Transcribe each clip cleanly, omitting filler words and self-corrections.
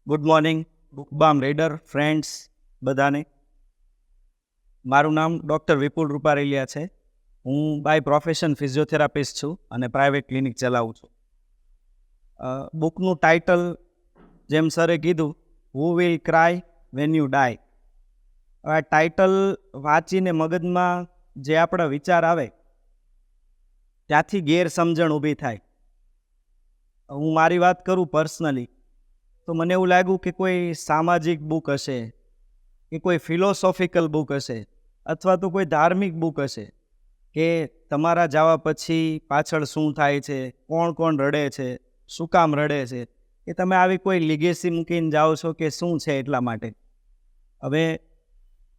Good morning બુકબામ reader friends બધાને. મારું નામ ડૉક્ટર વિપુલ રૂપારેલિયા છે. હું બાય પ્રોફેશન ફિઝિયોથેરાપિસ્ટ છું અને પ્રાઇવેટ ક્લિનિક ચલાવું છું. બુકનું ટાઇટલ જેમ સરે કીધું, who will cry when you die. આ ટાઇટલ વાંચીને મગજમાં જે આપણા વિચાર આવે ત્યાંથી ગેરસમજણ ઊભી થાય. હું મારી વાત કરું પર્સનલી તો મને એવું લાગ્યું કે કોઈ સામાજિક બુક હશે, કે કોઈ ફિલોસોફિકલ બુક હશે, અથવા તો કોઈ ધાર્મિક બુક હશે કે તમારા જવા પછી પાછળ શું થાય છે, કોણ કોણ રડે છે, શું કામ રડે છે, કે તમે આવી કોઈ લીગેસી મૂકીને જાઓ છો કે શું છે એટલા માટે. હવે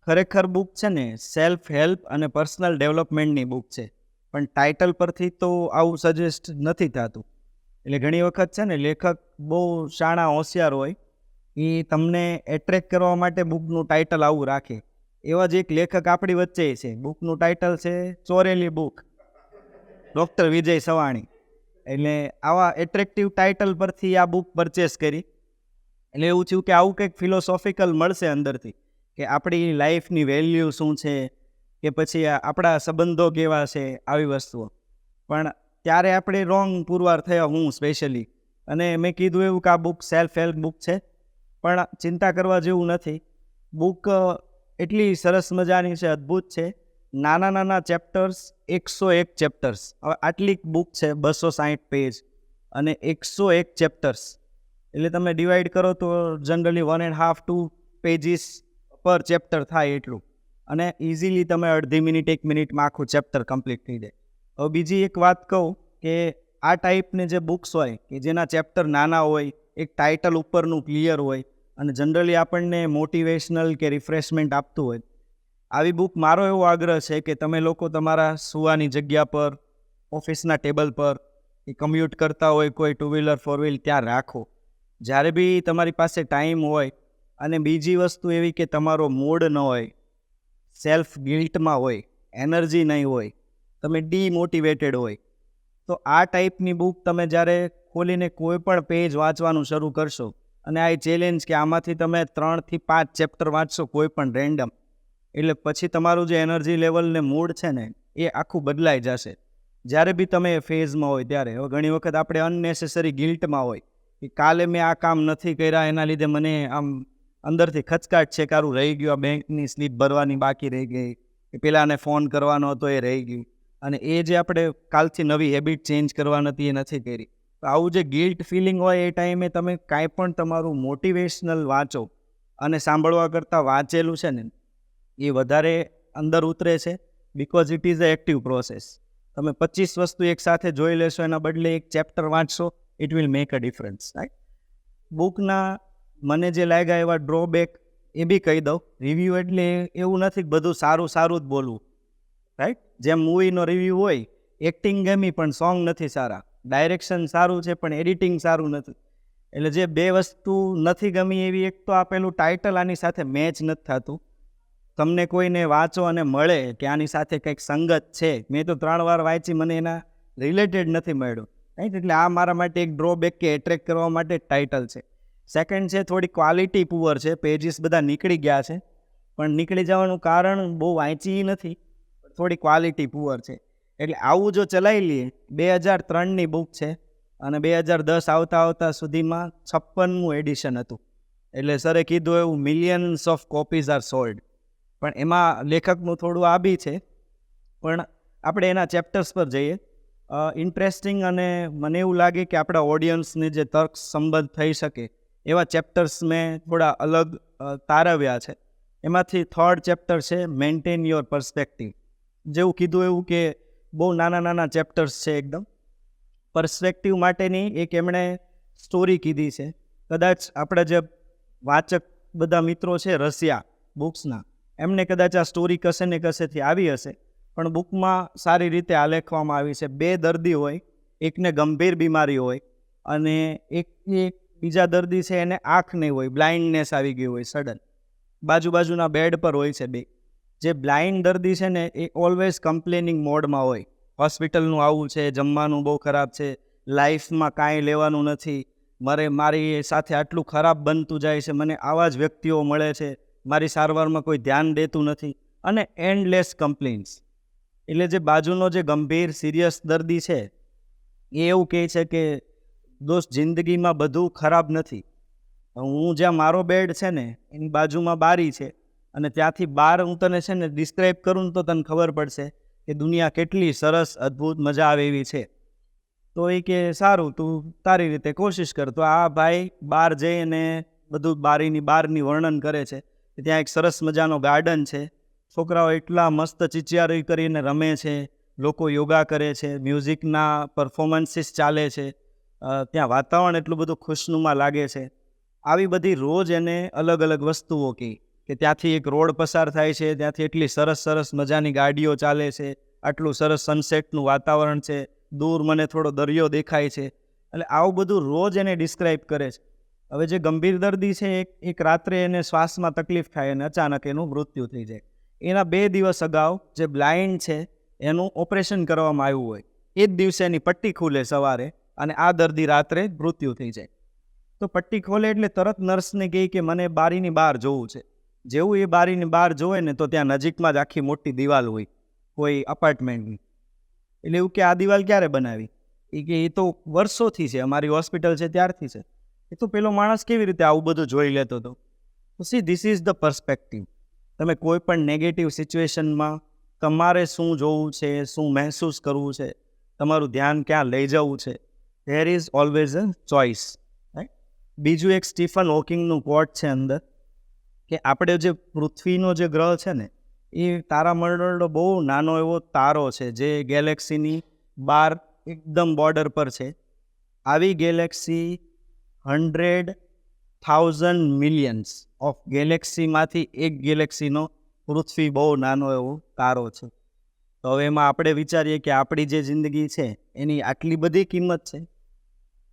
ખરેખર બુક છે ને સેલ્ફ હેલ્પ અને પર્સનલ ડેવલપમેન્ટની બુક છે, પણ ટાઇટલ પરથી તો આવું સજેસ્ટ નથી થતું. એટલે ઘણી વખત છે ને લેખક બહુ શાણા હોશિયાર હોય, એ તમને એટ્રેક્ટ કરવા માટે બુકનું ટાઇટલ આવું રાખે. એવા જ એક લેખક આપણી વચ્ચે છે, બુકનું ટાઇટલ છે ચોરેલી બુક, ડૉક્ટર વિજય સવાણી. એટલે આવા એટ્રેક્ટિવ ટાઇટલ પરથી આ બુક પરચેસ કરી. એટલે એવું થયું કે આવું કંઈક ફિલોસોફિકલ મળશે અંદરથી, કે આપણી લાઈફની વેલ્યુ શું છે, કે પછી આપણા સંબંધો કેવા છે, આવી વસ્તુઓ. પણ ત્યારે આપણે રોંગ પુરવાર થયા, હું સ્પેશિયલી. અને મેં કીધું એવું કે આ બુક સેલ્ફ હેલ્પ બુક છે, પણ ચિંતા કરવા જેવું નથી. બુક એટલી સરસ મજાની છે, અદ્ભુત છે. નાના નાના ચેપ્ટર્સ, 101 ચેપ્ટર્સ. હવે આટલી બુક છે, 260 પેજ અને 101 ચેપ્ટર્સ. એટલે તમે ડિવાઈડ કરો તો જનરલી 1.5-2 પેજીસ પર ચેપ્ટર થાય એટલું. અને ઇઝીલી તમે અડધી મિનિટ 1 મિનિટમાં આખું ચેપ્ટર કમ્પ્લીટ થઈ જાય. હવે બીજી એક વાત કહું કે આ ટાઈપની જે બુક્સ હોય કે જેના ચેપ્ટર નાના હોય, એક ટાઇટલ ઉપરનું ક્લિયર હોય અને જનરલી આપણને મોટિવેશનલ કે રિફ્રેશમેન્ટ આપતું હોય, આવી બુક મારો એવો આગ્રહ છે કે તમે લોકો તમારા સુવાની જગ્યા પર, ઓફિસના ટેબલ પર, કે કમ્યુટ કરતા હોય કોઈ 2 વ્હીલર 4 વ્હીલ ત્યાં રાખો. જ્યારે બી તમારી પાસે ટાઈમ હોય. અને બીજી વસ્તુ એવી કે તમારો મૂડ ન હોય, સેલ્ફ ગિલ્ટમાં હોય, એનર્જી નહીં હોય, તમે ડીમોટિવેટેડ હોય, તો આ ટાઈપની બુક તમે જ્યારે ખોલીને કોઈ પણ પેજ વાંચવાનું શરૂ કરશો, અને આ ચેલેન્જ કે આમાંથી તમે 3 થી 5 ચેપ્ટર વાંચશો કોઈ પણ રેન્ડમ, એટલે પછી તમારું જે એનર્જી લેવલ ને મૂડ છે ને એ આખું બદલાઈ જશે. જ્યારે બી તમે એ ફેઝમાં હોય ત્યારે. હવે ઘણી વખત આપણે અનનેસેસરી ગિલ્ટમાં હોય કે કાલે મેં આ કામ નથી કર્યા, એના લીધે મને આમ અંદરથી ખચકાટ છે, કારું રહી ગયું, આ બેંકની સ્લીપ ભરવાની બાકી રહી ગઈ, કે પેલાને ફોન કરવાનો હતો એ રહી ગયું, અને એ જે આપણે કાલથી નવી હેબિટ ચેન્જ કરવાની હતી એ નથી કરી. તો આવું જે ગિલ્ટ ફિલિંગ હોય એ ટાઈમે તમે કાંઈ પણ તમારું મોટિવેશનલ વાંચો, અને સાંભળવા કરતાં વાંચેલું છે ને એ વધારે અંદર ઉતરે છે. Because it is a active process. તમે 25 વસ્તુ એકસાથે જોઈ લેશો એના બદલે એક ચેપ્ટર વાંચશો, it will make a difference, right. બુકના મને જે લાગ્યા એવા ડ્રોબેક એ બી કહી દઉં. રિવ્યૂ એટલે એવું નથી કે બધું સારું સારું જ બોલવું, રાઈટ. જેમ મૂવીનો રિવ્યૂ હોય, એક્ટિંગ ગમી પણ સોંગ નથી સારા, ડાયરેક્શન સારું છે પણ એડિટિંગ સારું નથી. એટલે જે બે વસ્તુ નથી ગમી એવી, એક તો આપેલું ટાઇટલ આની સાથે મેચ નથી થતું. તમને કોઈને વાંચો અને મળે કે આની સાથે કંઈક સંગત છે, મેં તો 3 વાર વાંચી, મને એના રિલેટેડ નથી મળ્યું, રાઈટ. એટલે આ મારા માટે એક ડ્રોબેક કે એટ્રેક્ટ કરવા માટે ટાઇટલ છે. સેકન્ડ છે થોડી ક્વોલિટી પુઅર છે, પેજીસ બધા નીકળી ગયા છે, પણ નીકળી જવાનું કારણ બહુ વાંચી નથી, થોડી ક્વોલિટી પુઅર છે. એટલે આવું જો ચલાવી લઈએ, 2003ની બુક છે અને 2010 આવતા સુધીમાં 56મું એડિશન હતું. એટલે સરે કીધું એવું millions of copies are sold. પણ એમાં લેખકનું થોડું આ બી છે. પણ આપણે એના ચેપ્ટર્સ પર જઈએ. ઇન્ટરેસ્ટિંગ, અને મને એવું લાગે કે આપણા ઓડિયન્સને જે તર્ક સંબંધ થઈ શકે એવા ચેપ્ટર્સ મેં થોડા અલગ તારવ્યા છે. એમાંથી 3rd ચેપ્ટર છે મેન્ટેન યોર પર્સપેક્ટિવ. જેવું કીધું એવું કે બહુ નાના નાના ચેપ્ટર્સ છે એકદમ. પર્સપેક્ટિવ માટેની એક એમણે સ્ટોરી કીધી છે. કદાચ આપણા જે વાચક બધા મિત્રો છે રશિયા બુક્સના, એમને કદાચ આ સ્ટોરી કશે ને કશેથી આવી હશે, પણ બુકમાં સારી રીતે આલેખવામાં આવી છે. 2 દર્દી હોય, એકને ગંભીર બીમારી હોય અને એક બીજા દર્દી છે એને આંખ નહીં હોય, બ્લાઇન્ડનેસ આવી ગઈ હોય સડન. બાજુના બેડ પર હોય છે 2. જે બ્લાઇન્ડ દર્દી છે ને એ ઓલવેઝ કમ્પ્લેનિંગ મોડમાં હોય, હોસ્પિટલનું આવું છે, જમવાનું બહુ ખરાબ છે, લાઈફમાં કાંઈ લેવાનું નથી, મારી સાથે આટલું ખરાબ બનતું જાય છે, મને આવા જ વ્યક્તિઓ મળે છે, મારી સારવારમાં કોઈ ધ્યાન દેતું નથી, અને એન્ડલેસ કમ્પ્લેન્ટ્સ. એટલે જે બાજુનો જે ગંભીર સિરિયસ દર્દી છે એ એવું કહે છે કે દોસ્ત, જિંદગીમાં બધું ખરાબ નથી. હું જ્યાં મારો બેડ છે ને એની બાજુમાં બારી છે, અને ત્યાંથી બહાર હું તને છે ને ડિસ્ક્રાઇબ કરું ને તો તને ખબર પડશે કે દુનિયા કેટલી સરસ, અદ્ભુત, મજા આવે એવી છે. તો એ કે સારું, તું તારી રીતે કોશિશ કર. તો આ ભાઈ બહાર જઈને બધું બારીની બહારની વર્ણન કરે છે કે ત્યાં એક સરસ મજાનો ગાર્ડન છે, છોકરાઓ એટલા મસ્ત ચિચિયારી કરીને રમે છે, લોકો યોગા કરે છે, મ્યુઝિકના પરફોર્મન્સીસ ચાલે છે, ત્યાં વાતાવરણ એટલું બધું ખુશનુમા લાગે છે. આવી બધી રોજ એને અલગ અલગ વસ્તુઓ કહી કે ત્યાંથી એક રોડ પસાર થાય છે, ત્યાંથી એટલી સરસ સરસ મજાની ગાડીઓ ચાલે છે, આટલું સરસ સનસેટનું વાતાવરણ છે, દૂર મને થોડો દરિયો દેખાય છે. એટલે આવું બધું રોજ એને ડિસ્ક્રાઇબ કરે છે. હવે જે ગંભીર દર્દી છે એક રાત્રે એને શ્વાસમાં તકલીફ થાય અને અચાનક એનું મૃત્યુ થઈ જાય. એના 2 દિવસ અગાઉ જે બ્લાઇન્ડ છે એનું ઓપરેશન કરવામાં આવ્યું હોય, એ જ દિવસે એની પટ્ટી ખુલે સવારે, અને આ દર્દી રાત્રે મૃત્યુ થઈ જાય. તો પટ્ટી ખોલે એટલે તરત નર્સને કહે કે મને બારીની બહાર જોવું છે. જેવું એ બારીની બહાર જોવે ને તો ત્યાં નજીકમાં જ આખી મોટી દિવાલ હોય કોઈ અપાર્ટમેન્ટની. એટલે એવું કે આ દિવાલ ક્યારે બનાવી? એ કે એ તો વર્ષોથી છે, અમારી હોસ્પિટલ છે ત્યારથી છે. એ તો પેલો માણસ કેવી રીતે આવું બધું જોઈ લેતો હતો? તો C, this is the perspective. તમે કોઈ પણ નેગેટિવ સિચ્યુએશનમાં તમારે શું જોવું છે, શું મહેસૂસ કરવું છે, તમારું ધ્યાન ક્યાં લઈ જવું છે, there is always a choice. બીજું એક સ્ટીફન હોકિંગનું કોટ છે અંદર, કે આપણે જે પૃથ્વીનો જે ગ્રહ છે ને એ તારામંડળનો બહુ નાનો એવો તારો છે જે ગેલેક્સીની બહાર એકદમ બોર્ડર પર છે. આવી ગેલેક્સી 100,000 મિલિયન્સ ઓફ ગેલેક્સીમાંથી એક ગેલેક્સીનો પૃથ્વી બહુ નાનો એવો તારો છે. તો હવે એમાં આપણે વિચારીએ કે આપણી જે જિંદગી છે એની આટલી બધી કિંમત છે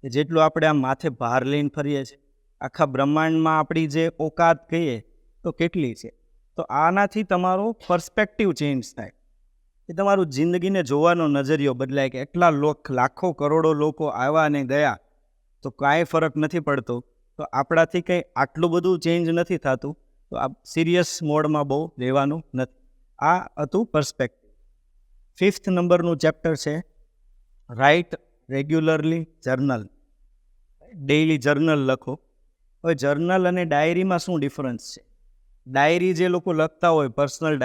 કે જેટલું આપણે આમ માથે ભાર લઈને ફરીએ છીએ, આખા બ્રહ્માંડમાં આપણી જે ઓકાત કહીએ તો કેટલી છે. તો આનાથી તમારો પર્સપેક્ટિવ ચેન્જ થાય, કે તમારું જિંદગીને જોવાનો નજરિયો બદલાય, કે એટલા લાખો કરોડો લોકો આવ્યા અને ગયા તો કાંઈ ફરક નથી પડતો, તો આપણાથી કંઈ આટલું બધું ચેન્જ નથી થતું, તો આ સિરિયસ મોડમાં બહુ રહેવાનું નથી. આ હતું પર્સપેક્ટિવ. 5th નંબરનું ચેપ્ટર છે write regularly journal. Daily journal લખો. હવે જર્નલ અને ડાયરીમાં શું ડિફરન્સ છે? ડાયરી જે લોકો લખતા હોય, પર્સનલ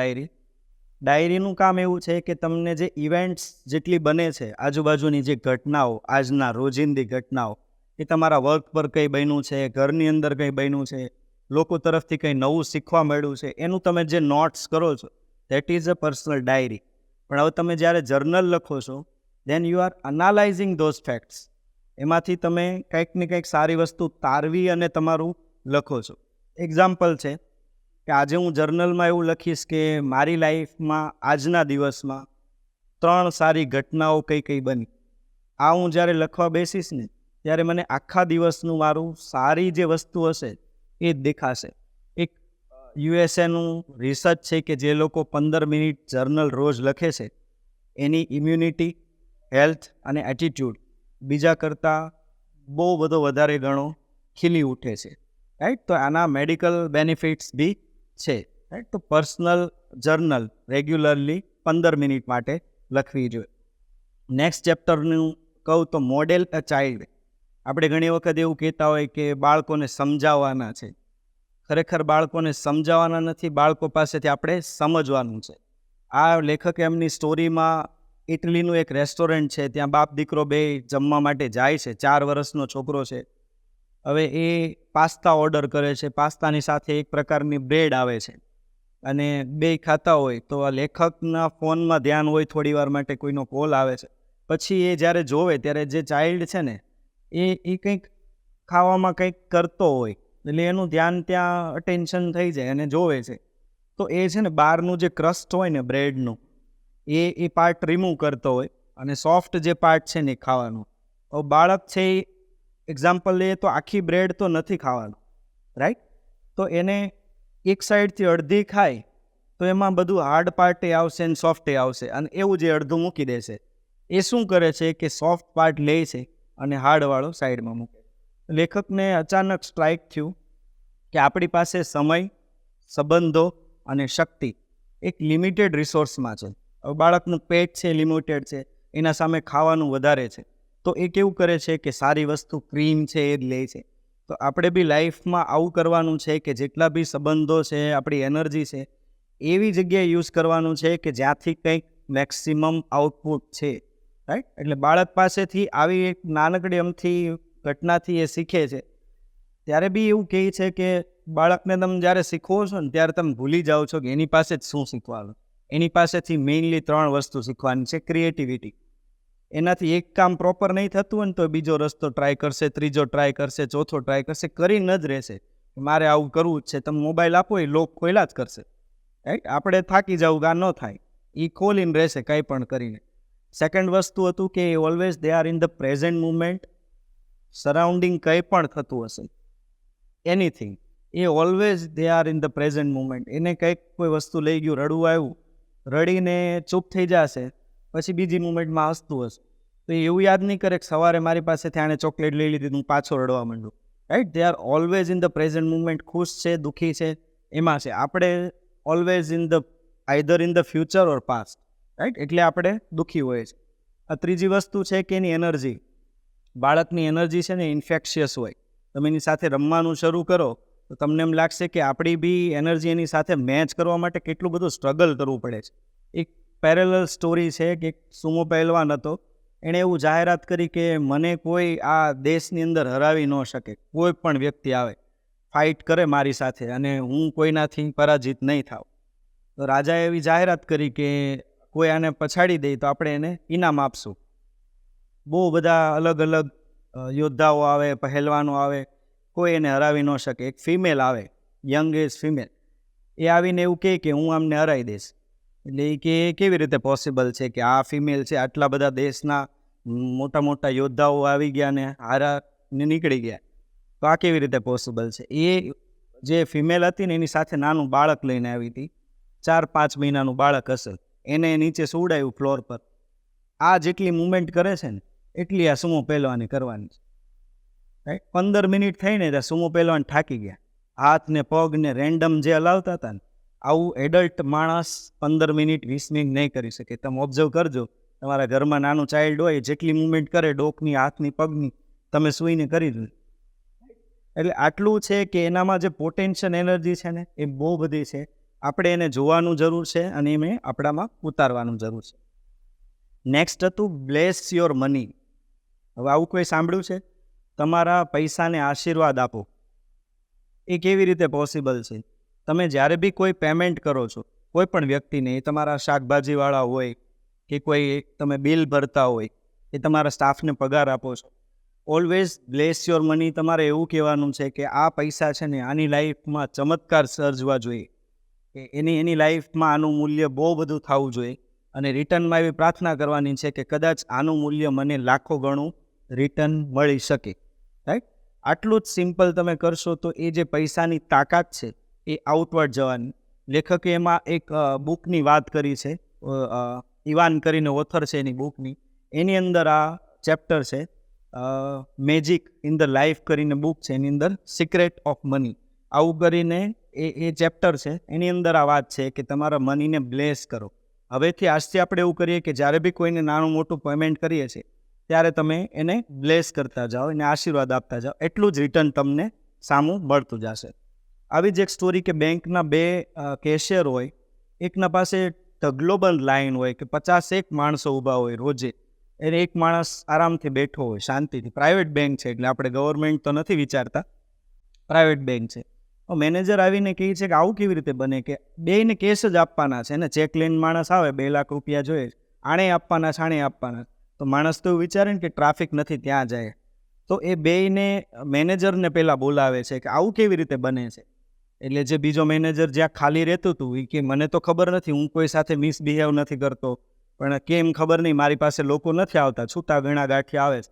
ડાયરીનું કામ એવું છે કે તમને જે ઇવેન્ટ્સ જેટલી બને છે, આજુબાજુની જે ઘટનાઓ, આજના રોજિંદી ઘટનાઓ, એ તમારા વર્ક પર કંઈ બન્યું છે, ઘરની અંદર કંઈ બન્યું છે, લોકો તરફથી કંઈ નવું શીખવા મળ્યું છે, એનું તમે જે નોટ્સ કરો છો, that is a personal diary. પણ હવે તમે જ્યારે જર્નલ લખો છો, then you are analysing those facts. એમાંથી તમે કંઈક ને કંઈક સારી વસ્તુ તારવી અને તમારું લખો છો. એક્ઝામ્પલ છે કે આજે હું જર્નલમાં એવું લખીશ કે મારી લાઈફમાં આજના દિવસમાં 3 સારી ઘટનાઓ કઈ કઈ બની. આ હું જ્યારે લખવા બેસીશ ને ત્યારે મને આખા દિવસનું મારું સારી જે વસ્તુ હશે એ જ દેખાશે. એક યુએસએનું રિસર્ચ છે કે જે લોકો 15 મિનિટ જર્નલ રોજ લખે છે એની ઇમ્યુનિટી, હેલ્થ અને એટીટ્યૂડ બીજા કરતાં બહુ બધો વધારે ગણો ખીલી ઉઠે છે. રાઈટ? તો આના મેડિકલ બેનિફિટ્સ બી છે. રાઈટ? તો પર્સનલ જર્નલ રેગ્યુલરલી 15 મિનિટ માટે લખવી જોઈએ. નેક્સ્ટ ચેપ્ટરનું કહું તો મોડેલ અ ચાઇલ્ડ. આપણે ઘણી વખત એવું કહેતા હોય કે બાળકોને સમજાવવાના છે. ખરેખર બાળકોને સમજાવવાના નથી, બાળકો પાસેથી આપણે સમજવાનું છે. આ લેખકે એમની સ્ટોરીમાં ઇટલીનું એક રેસ્ટોરન્ટ છે, ત્યાં બાપ દીકરો બે જમવા માટે જાય છે. 4 વર્ષનો છોકરો છે. હવે એ પાસ્તા ઓર્ડર કરે છે. પાસ્તાની સાથે એક પ્રકારની બ્રેડ આવે છે અને બે ખાતા હોય તો આ લેખકના ફોનમાં ધ્યાન હોય, થોડી વાર માટે કોઈનો કોલ આવે છે. પછી એ જ્યારે જોવે ત્યારે જે ચાઇલ્ડ છે ને એ કંઈક ખાવામાં કંઈક કરતો હોય, એટલે એનું ધ્યાન ત્યાં અટેન્શન થઈ જાય અને જોવે છે. તો એ છે ને બહારનું જે ક્રસ્ટ હોય ને બ્રેડનું એ પાર્ટ રિમૂવ કરતો હોય અને સોફ્ટ જે પાર્ટ છે ને એ ખાવાનું. હવે બાળક છે એ એક્ઝામ્પલ લઈએ તો આખી બ્રેડ તો નથી ખાવાનું, રાઈટ? તો એને એક સાઈડથી અડધી ખાય તો એમાં બધું હાર્ડ પાર્ટ એ આવશે અને સોફ્ટ એ આવશે, અને એવું જે અડધું મૂકી દેશે. એ શું કરે છે કે સોફ્ટ પાર્ટ લે છે અને હાર્ડવાળો સાઈડમાં મૂકે. લેખકને અચાનક સ્ટ્રાઇક થયું કે આપણી પાસે સમય, સંબંધો અને શક્તિ એક લિમિટેડ રિસોર્સમાં છે. હવે બાળકનું પેટ છે લિમિટેડ છે, એના સામે ખાવાનું વધારે છે, તો એ કેવું કરે છે કે સારી વસ્તુ ક્રીમ છે એ જ લે છે. તો આપણે બી લાઈફમાં આવું કરવાનું છે કે જેટલા બી સંબંધો છે, આપણી એનર્જી છે, એવી જગ્યાએ યુઝ કરવાનું છે કે જ્યાંથી કંઈક મેક્સિમમ આઉટપુટ છે, રાઈટ. એટલે બાળક પાસેથી આવી એક નાનકડી અમથી ઘટનાથી એ શીખે છે. ત્યારે બી એવું કહે છે કે બાળકને તમે જ્યારે શીખવો છો ને ત્યારે તમે ભૂલી જાઓ છો કે એની પાસે જ શું શીખવાનું. એની પાસેથી મેઇનલી 3 વસ્તુ શીખવાની છે. ક્રિએટિવિટી, એનાથી એક કામ પ્રોપર નહીં થતું હોય ને તો બીજો રસ્તો ટ્રાય કરશે, ત્રીજો ટ્રાય કરશે, ચોથો ટ્રાય કરશે, કરીને જ રહેશે. મારે આવું કરવું જ છે. તમે મોબાઈલ આપો એ લોક ખોલ્યા જ કરશે, રાઈટ. આપણે થાકી જવું કે આ ન થાય, એ ખોલીને રહેશે કંઈ પણ કરીને. સેકન્ડ વસ્તુ હતું કે always they are in the present moment. Surrounding કંઈ પણ થતું હશે, anything, A always they are in the present moment. એને કંઈક કોઈ વસ્તુ લઈ ગયું, રડવું આવ્યું, રડીને ચૂપ થઈ જશે, પછી બીજી મુમેન્ટમાં હસતું હશે. તો એવું યાદ નહીં કરે કે સવારે મારી પાસેથી આણે ચોકલેટ લઈ લીધી, હું પાછો રડવા માંડું, right. They are always in the present moment. ખુશ છે, દુઃખી છે, એમાં છે. આપણે always in the either in the future or past, right. એટલે આપણે દુઃખી હોય છે. આ ત્રીજી વસ્તુ છે કે એની એનર્જી. બાળકની એનર્જી છે ને ઇન્ફેક્શિયસ હોય. તમે એની સાથે રમવાનું શરૂ કરો તો તમને એમ લાગશે કે આપણી બી એનર્જી એની સાથે મેચ કરવા માટે કેટલું બધું સ્ટ્રગલ કરવું પડે છે. એક પેરેલલ સ્ટોરી છે કે એક સુમો પહેલવાન હતો, એણે એવું જાહેરાત કરી કે મને કોઈ આ દેશની અંદર હરાવી ન શકે. કોઈ પણ વ્યક્તિ આવે, ફાઇટ કરે મારી સાથે અને હું કોઈનાથી પરાજિત નહીં થાવ. તો રાજાએ એવી જાહેરાત કરી કે કોઈ આને પછાડી દે તો આપણે એને ઇનામ આપશું. બહુ બધા અલગ અલગ યોદ્ધાઓ આવે, પહેલવાનો આવે, કોઈ એને હરાવી ન શકે. એક ફિમેલ આવે, યંગ એજ ફિમેલ, એ આવીને એવું કહે કે હું આમને હરાવી દઈશ. એટલે એ કે કેવી રીતે પોસિબલ છે કે આ ફિમેલ છે, આટલા બધા દેશના મોટા મોટા યોદ્ધાઓ આવી ગયા ને હારાને નીકળી ગયા, તો આ કેવી રીતે પોસિબલ છે? એ જે ફિમેલ હતી ને એની સાથે નાનું બાળક લઈને આવી હતી, 4-5 મહિનાનું બાળક હશે. એને નીચે સુવડાવ્યું ફ્લોર પર. આ જેટલી મુવમેન્ટ કરે છે ને એટલી આ સુમો પહેલવાની કરવાની છે, રાઈટ. 15 મિનિટ થઈને ત્યાં સુમો પહેલવાન થાકી ગયા. હાથ ને પગ ને રેન્ડમ જે હલાવતા હતા ને, આવું એડલ્ટ માણસ 15 મિનિટ 20 મિનિટ નહીં કરી શકે. તમે ઓબ્ઝર્વ કરજો, તમારા ઘરમાં નાનું ચાઇલ્ડ હોય, જેટલી મુવમેન્ટ કરે ડોકની, હાથની, પગની, તમે સૂઈને કરી દો. એટલે આટલું છે કે એનામાં જે પોટેન્શિયલ એનર્જી છે ને એ બહુ બધી છે. આપણે એને જોવાનું જરૂર છે અને એને આપણામાં ઉતારવાનું જરૂર છે. નેક્સ્ટ હતું બ્લેસ યોર મની. હવે આવું કોઈ સાંભળ્યું છે? તમારા પૈસાને આશીર્વાદ આપો. એ કેવી રીતે પોસિબલ છે? તમે જ્યારે બી કોઈ પેમેન્ટ કરો છો કોઈ પણ વ્યક્તિને, એ તમારા શાકભાજીવાળા હોય કે કોઈ તમે બિલ ભરતા હોય કે તમારા સ્ટાફને પગાર આપો છો, ઓલવેઝ બ્લેસ યોર મની. તમારે એવું કહેવાનું છે કે આ પૈસા છે ને આની લાઈફમાં ચમત્કાર સર્જવા જોઈએ, કે એની લાઈફમાં આનું મૂલ્ય બહુ બધું થવું જોઈએ. અને રિટર્નમાં એવી પ્રાર્થના કરવાની છે કે કદાચ આનું મૂલ્ય મને લાખો ગણું રિટર્ન મળી શકે, રાઈટ. આટલું જ સિમ્પલ તમે કરશો તો એ જે પૈસાની તાકાત છે એ આઉટવર્ડ જવાની. લેખકે એમાં એક બુકની વાત કરી છે, ઇવાન કરીને ઓથર છે એની બુકની. એની અંદર આ ચેપ્ટર છે, મેજિક ઇન ધ લાઈફ કરીને બુક છે, એની અંદર સિક્રેટ ઓફ મની આવું કરીને એ ચેપ્ટર છે. એની અંદર આ વાત છે કે તમારા મનીને બ્લેસ કરો. હવેથી આજથી આપણે એવું કરીએ કે જ્યારે બી કોઈને નાનું મોટું પેમેન્ટ કરીએ છીએ ત્યારે તમે એને બ્લેસ કરતા જાઓ, એને આશીર્વાદ આપતા જાઓ, એટલું જ રિટર્ન તમને સામું મળતું જશે. આવી જ એક સ્ટોરી કે બેંકના 2 કેશિયર હોય, એકના પાસે ઢગલો બંધ લાઈન હોય કે 51 માણસો ઊભા હોય રોજે, એને એક માણસ આરામથી બેઠો હોય શાંતિથી. પ્રાઇવેટ બેંક છે એટલે આપણે ગવર્મેન્ટ તો નથી વિચારતા, પ્રાઇવેટ બેંક છે. મેનેજર આવીને કહે છે કે આવું કેવી રીતે બને કે બેયને કેશ જ આપવાના છે ને, ચેક લઈને માણસ આવે 2 લાખ રૂપિયા જોઈએ, આણે આપવાના છે, આણે આપવાના. તો માણસ તો વિચારે ને કે ટ્રાફિક નથી ત્યાં જાય. તો એ બેયને મેનેજરને પહેલાં બોલાવે છે કે આવું કેવી રીતે બને છે. એટલે જે બીજો મેનેજર જ્યાં ખાલી રહેતું હતું એ કે મને તો ખબર નથી, હું કોઈ સાથે મિસબિહેવ નથી કરતો, પણ કેમ ખબર નહીં મારી પાસે લોકો નથી આવતા, છૂટા ગણા ગાંઠિયા આવે છે.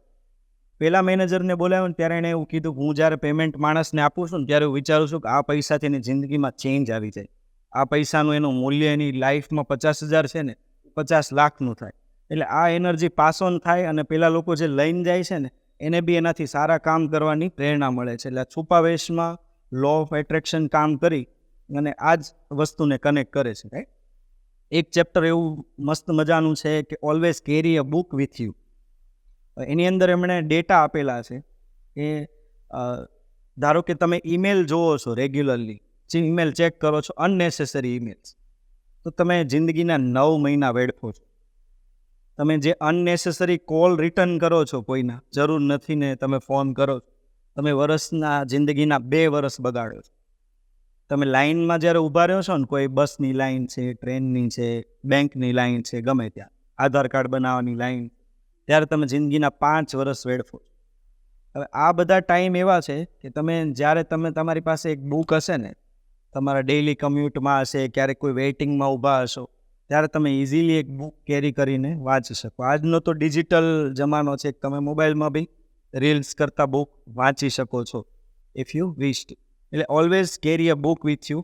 પહેલા મેનેજરને બોલાવ્યો ને ત્યારે એણે એવું કીધું કે હું જ્યારે પેમેન્ટ માણસને આપું છું ને ત્યારે હું વિચારું છું કે આ પૈસાથી એની જિંદગીમાં ચેન્જ આવી જાય. આ પૈસાનું એનું મૂલ્ય એની લાઈફમાં 50,000 છે ને 50 લાખનું થાય. એટલે આ એનર્જી પાસ ઓન થાય અને પેલા લોકો જે લઈને જાય છે ને એને બી એનાથી સારા કામ કરવાની પ્રેરણા મળે છે. એટલે છુપાવેશમાં લો ઓફ એટ્રેક્શન કામ કરી અને આ જ વસ્તુને કનેક્ટ કરે છે, રાઈટ. એક ચેપ્ટર એવું મસ્ત મજાનું છે કે always carry a book with you. એની અંદર એમણે ડેટા આપેલા છે કે ધારો કે તમે ઈમેલ જોવો છો રેગ્યુલરલી, જે ઈમેલ ચેક કરો છો અનનેસેસરી ઈમેલ્સ, તો તમે જિંદગીના 9 મહિના વેડફો છો. તમે જે અનનેસેસરી કોલ રિટર્ન કરો છો, કોઈના જરૂર નથી ને તમે ફોન કરો છો, તમે જિંદગીના 2 વર્ષ બગાડો છો. તમે લાઇનમાં જ્યારે ઊભા રહ્યો છો ને, કોઈ બસની લાઇન છે, ટ્રેનની છે, બેંકની લાઇન છે, ગમે ત્યાં આધાર કાર્ડ બનાવવાની લાઇન, ત્યારે તમે જિંદગીના 5 વર્ષ વેડફો છો. હવે આ બધા ટાઈમ એવા છે કે જ્યારે તમારી પાસે એક બુક હશે ને, તમારા ડેઇલી કમ્યુટમાં હશે, ક્યારેક કોઈ વેઇટિંગમાં ઊભા હશો, ત્યારે તમે ઇઝીલી એક બુક કેરી કરીને વાંચી શકો. આજનો તો ડિજિટલ જમાનો છે, તમે મોબાઈલમાં બી રીલ્સ કરતાં બુક વાંચી શકો છો ઇફ યુ વિશ. એટલે always carry a book with you.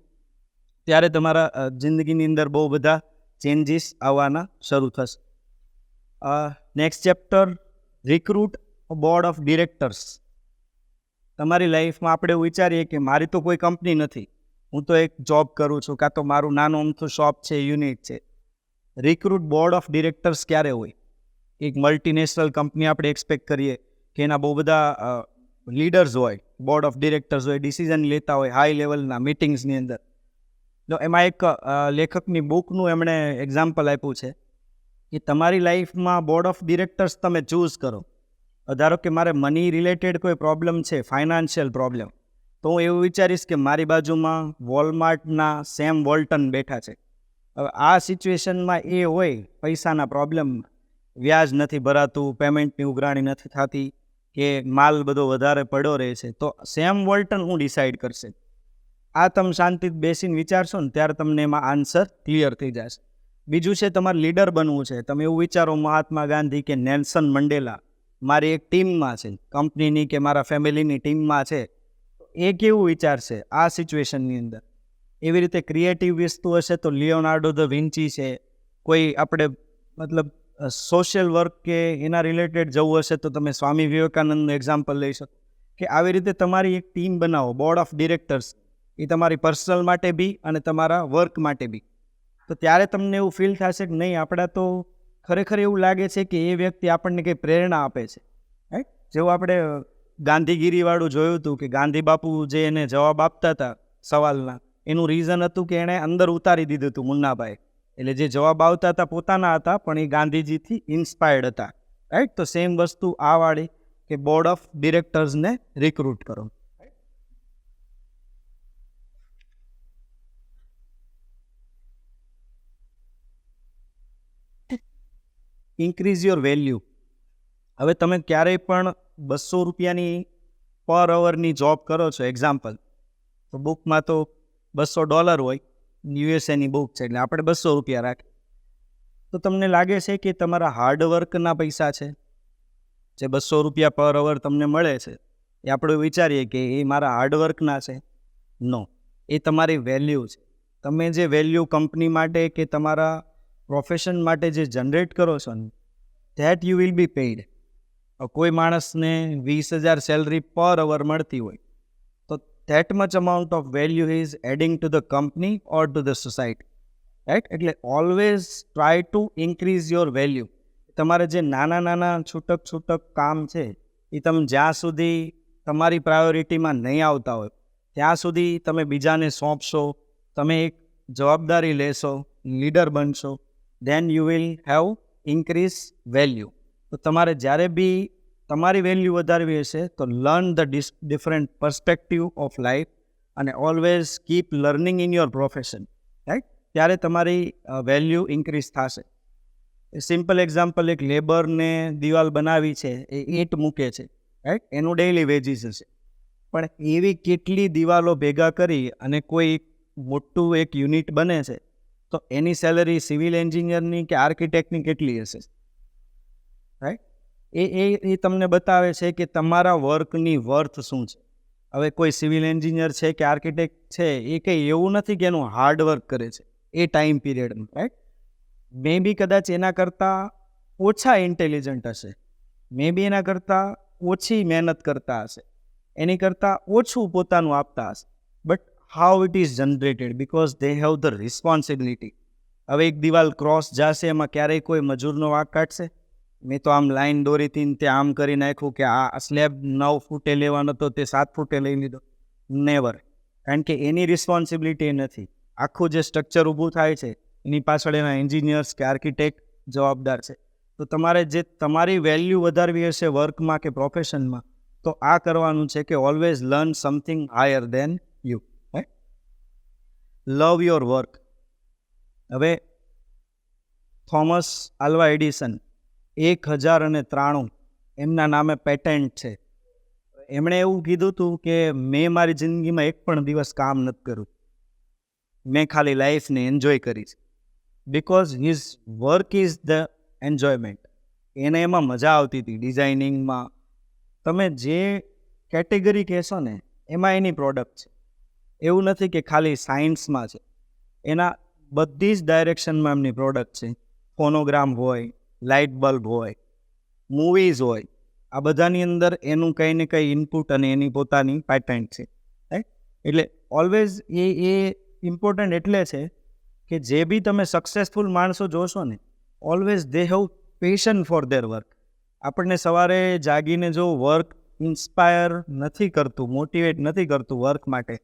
ત્યારે તમારા જિંદગીની અંદર બહુ બધા ચેન્જીસ આવવાના શરૂ થશે. Next chapter, recruit board of directors. તમારી લાઈફમાં આપણે એવું વિચારીએ કે મારી તો કોઈ કંપની નથી, હું તો એક જોબ કરું છું, કાં તો મારું નાનું અમથું શોપ છે, યુનિટ છે. રિક્રુટ બોર્ડ ઓફ ડિરેક્ટર્સ ક્યારે હોય? એક મલ્ટીનેશનલ કંપની આપણે એક્સપેક્ટ કરીએ કે એના બહુ બધા લીડર્સ હોય, બોર્ડ ઓફ ડિરેક્ટર્સ હોય, ડિસિઝન લેતા હોય હાઈ લેવલના મિટિંગ્સની અંદર. તો એમાં એક લેખકની બુકનું એમણે એક્ઝામ્પલ આપ્યું છે કે તમારી લાઈફમાં બોર્ડ ઓફ ડિરેક્ટર્સ તમે ચૂઝ કરો. ધારો કે મારે મની રિલેટેડ કોઈ પ્રોબ્લેમ છે, ફાઇનાન્શિયલ પ્રોબ્લેમ, તો હું એવું વિચારીશ કે મારી બાજુમાં વોલમાર્ટના સેમ વોલ્ટન બેઠા છે. હવે આ સિચ્યુએશનમાં એ હોય પૈસાના પ્રોબ્લેમ, વ્યાજ નથી ભરાતું, પેમેન્ટની ઉઘરાણી નથી થતી, કે માલ બધો વધારે પડ્યો રહે છે, તો સેમ વોલ્ટન હું ડિસાઇડ કરશે. આ તમે શાંતિથી બેસીને વિચારશો ને, ત્યારે તમને એમાં આન્સર ક્લિયર થઈ જશે. બીજું છે, તમારે લીડર બનવું છે, તમે એવું વિચારો મહાત્મા ગાંધી કે નેલ્સન મંડેલા મારી એક ટીમમાં છે, કંપનીની કે મારા ફેમિલીની ટીમમાં છે, એ કેવું વિચારશે આ સિચ્યુએશનની અંદર? એવી રીતે ક્રિએટિવ વસ્તુ હશે તો લિયોનાર્ડો ધ વિન્ચી છે. કોઈ આપણે મતલબ સોશિયલ વર્ક કે એના રિલેટેડ જવું હશે તો તમે સ્વામી વિવેકાનંદનું એક્ઝામ્પલ લઈ શકો. કે આવી રીતે તમારી એક ટીમ બનાવો, બોર્ડ ઓફ ડિરેક્ટર્સ. એ તમારી પર્સનલ માટે બી અને તમારા વર્ક માટે બી. તો ત્યારે તમને એવું ફીલ થશે કે નહીં, આપણા તો ખરેખર એવું લાગે છે કે એ વ્યક્તિ આપણને કંઈ પ્રેરણા આપે છે, રાઈટ. જેવું આપણે ગાંધીગીરીવાળું જોયું હતું કે ગાંધી બાપુ જે એને જવાબ આપતા હતા સવાલના, એનું રીઝન હતું કે એણે અંદર ઉતારી દીધું હતું મુન્નાભાઈ. એટલે જે જવાબ આવતા હતા પોતાના હતા, પણ એ ગાંધીજીથી ઇન્સ્પાયર્ડ હતા, રાઈટ. તો સેમ વસ્તુ આ વાળી કે બોર્ડ ઓફ ડિરેક્ટર્સને રિક્રુટ કરો. Increase your value. હવે તમે ક્યારેય પણ 200 રૂપિયાની પર અવરની જોબ કરો છો, એક્ઝામ્પલ, તો બુકમાં તો $200 હોય, યુએસએની બુક છે એટલે આપણે 200 રૂપિયા રાખીએ. તો તમને લાગે છે કે તમારા હાર્ડવર્કના પૈસા છે, જે 200 રૂપિયા પર અવર તમને મળે છે, એ આપણે વિચારીએ કે એ મારા હાર્ડવર્કના છે? નો, એ તમારી વેલ્યુ છે. તમે જે વેલ્યુ કંપની માટે કે તમારા પ્રોફેશન માટે જે જનરેટ કરો છો ને, that you will be paid. કોઈ માણસને 20,000 સેલરી પર અવર મળતી હોય, તો that much amount of value is adding to the company or to the society, right. એટલે always try to increase your value. તમારે જે નાના નાના છૂટક કામ છે, એ તમે જ્યાં સુધી તમારી પ્રાયોરિટીમાં નહીં આવતા હોય ત્યાં સુધી તમે બીજાને સોંપશો, તમે એક જવાબદારી લેશો, લીડર બનશો, then you will have increase value. તો તમારે જ્યારે બી તમારી વેલ્યુ વધારવી હશે તો learn the different perspective of life અને always keep learning in your profession, right. ત્યારે તમારી વેલ્યુ ઇન્ક્રીઝ થશે. સિમ્પલ એક્ઝામ્પલ, એક લેબરને દિવાલ બનાવી છે, એ ઈંટ મૂકે છે, રાઈટ, એનું ડેઇલી વેજીસ હશે. પણ એવી કેટલી દિવાલો ભેગા કરી અને કોઈ મોટું એક યુનિટ બને છે, તો એની સેલરી સિવિલ એન્જિનિયરની કે આર્કિટેક્ટની કેટલી હશે, રાઈટ. એ તમને બતાવે છે કે તમારા વર્કની વર્થ શું છે. હવે કોઈ સિવિલ એન્જિનિયર છે કે આર્કિટેક્ટ છે, એ કંઈ એવું નથી કે એનું હાર્ડ વર્ક કરે છે એ ટાઈમ પીરિયડમાં, રાઈટ. મે બી કદાચ એના કરતાં ઓછા ઇન્ટેલિજન્ટ હશે, મે બી એના કરતાં ઓછી મહેનત કરતા હશે, એની કરતાં ઓછું પોતાનું આપતા હશે, but how it is generated because they have the responsibility. હવે એક દિવાલ ક્રોસ જશે, એમાં ક્યારેય કોઈ મજૂરનો વાંક કાઢશે? મેં તો આમ લાઈન દોરીથી તે આમ કરી નાખ્યું કે આ સ્લેબ 9 ફૂટે લેવાનો તો તે 7 ફૂટે લઈ લીધો. નેવર. કારણ કે એની રિસ્પોન્સિબિલિટી નથી. આખું જે સ્ટ્રક્ચર ઊભું થાય છે એની પાછળ એના એન્જિનિયર્સ કે આર્કિટેક્ટ જવાબદાર છે. તો તમારે જે તમારી વેલ્યુ વધારવી હશે વર્કમાં કે પ્રોફેશનમાં, તો આ કરવાનું છે કે always learn something higher than you. Love your work. હવે થોમસ આલ્વા એડિસન 1093 એમના નામે પેટન્ટ છે. એમણે એવું કીધું હતું કે મેં મારી જિંદગીમાં એક પણ દિવસ કામ નથી કર્યું, મેં ખાલી લાઈફને એન્જોય કરી છે. Because his work is the enjoyment. એને એમાં મજા આવતી હતી ડિઝાઇનિંગમાં. તમે જે કેટેગરી કહેશો ને એમાં એની પ્રોડક્ટ છે. એવું નથી કે ખાલી સાયન્સમાં છે, એના બધી જ ડાયરેક્શનમાં એમની પ્રોડક્ટ છે. ફોનોગ્રામ હોય, લાઇટ બલ્બ હોય, મૂવીઝ હોય, આ બધાની અંદર એનું કંઈ ને કંઈ ઇનપુટ અને એની પોતાની પેટન્ટ છે. રાઈટ? એટલે ઓલવેઝ એ ઇમ્પોર્ટન્ટ એટલે છે કે જે બી તમે સક્સેસફુલ માણસો જોશો ને, always they have passion four their work. આપણને સવારે જાગીને જો વર્ક ઇન્સ્પાયર નથી કરતું, મોટિવેટ નથી કરતું વર્ક માટે,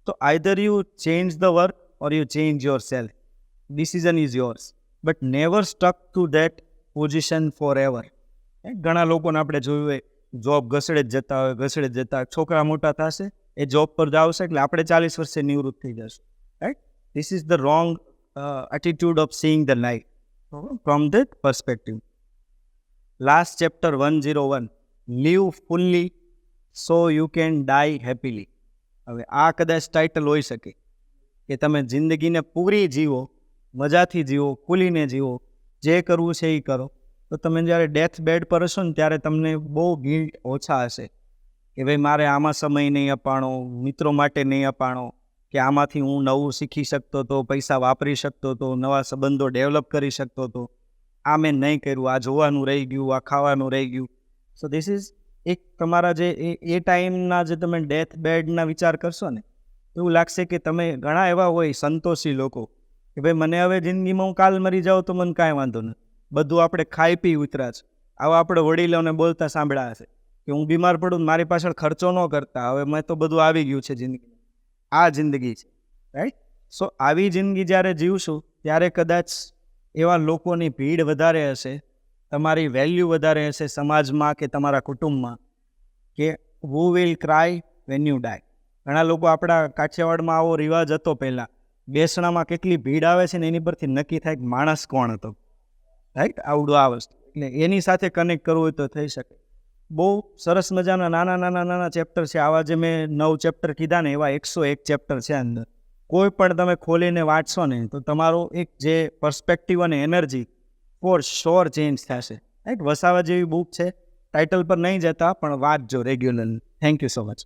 તો either you change the work or you change yourself. Decision is yours, but never stuck to that position forever. ઘણા લોકોને આપણે જોયું હોય જોબ ઘસડે જ જતા હોય. છોકરા મોટા થશે, એ જોબ પર જાવશે એટલે આપણે 40 વર્ષે નિવૃત્ત થઈ જશું. Right? This is the wrong attitude of seeing the life from that perspective. Last chapter 101, live fully so you can die happily. હવે આ કદાચ ટાઇટલ હોઈ શકે કે તમે જિંદગીને પૂરી જીવો, મજાથી જીવો, ખુલીને જીવો, જે કરવું છે એ કરો. તો તમે જ્યારે ડેથ બેડ પર હશો ને ત્યારે તમને બહુ ગિલ્ટ ઓછા હશે કે ભાઈ મારે આમાં સમય નહીં અપાણો, મિત્રો માટે નહીં અપાણો, કે આમાંથી હું નવું શીખી શકતો હતો, પૈસા વાપરી શકતો હતો, નવા સંબંધો ડેવલપ કરી શકતો હતો. આ મેં નહીં કર્યું, આ જોવાનું રહી ગયું, આ ખાવાનું રહી ગયું. સો ધીસ ઇઝ એક તમારા જે એ ટાઈમના જે તમે ડેથ બેડના વિચાર કરશો ને, એવું લાગશે કે તમે ઘણા એવા હોય સંતોષી લોકો કે ભાઈ મને હવે જિંદગીમાં હું કાલ મરી જાઉં તો મને કાંઈ વાંધો નથી, બધું આપણે ખાઈ પી ઉતરા છે. આવા આપણે વડીલોને બોલતા સાંભળ્યા હશે કે હું બીમાર પડું મારી પાછળ ખર્ચો ન કરતા, હવે મેં તો બધું આવી ગયું છે જિંદગી. આ જિંદગી છે. રાઈટ? સો આવી જિંદગી જ્યારે જીવશું ત્યારે કદાચ એવા લોકોની ભીડ વધારે હશે, તમારી વેલ્યુ વધારે હશે સમાજમાં કે તમારા કુટુંબમાં, કે who will cry when you die. ઘણા લોકો આપણા કાઠિયાવાડમાં આવો રિવાજ હતો પહેલાં, બેસણામાં કેટલી ભીડ આવે છે ને એની પરથી નક્કી થાય કે માણસ કોણ હતો. રાઈટ? આવડું આ વસ્તુ. એટલે એની સાથે કનેક્ટ કરવું હોય તો થઈ શકે. બહુ સરસ મજાના નાના ચેપ્ટર છે. આવા જે મેં 9 ચેપ્ટર કીધા ને એવા 101 ચેપ્ટર છે અંદર. કોઈ પણ તમે ખોલીને વાંચશો ને તો તમારો એક જે પર્સપેક્ટિવ અને એનર્જી ફોર શ્યોર ચેન્જ થશે. રાઈટ? વસાવા જેવી બુક છે, ટાઇટલ પર નહીં જતા પણ વાંચજો regularly. Thank you so much.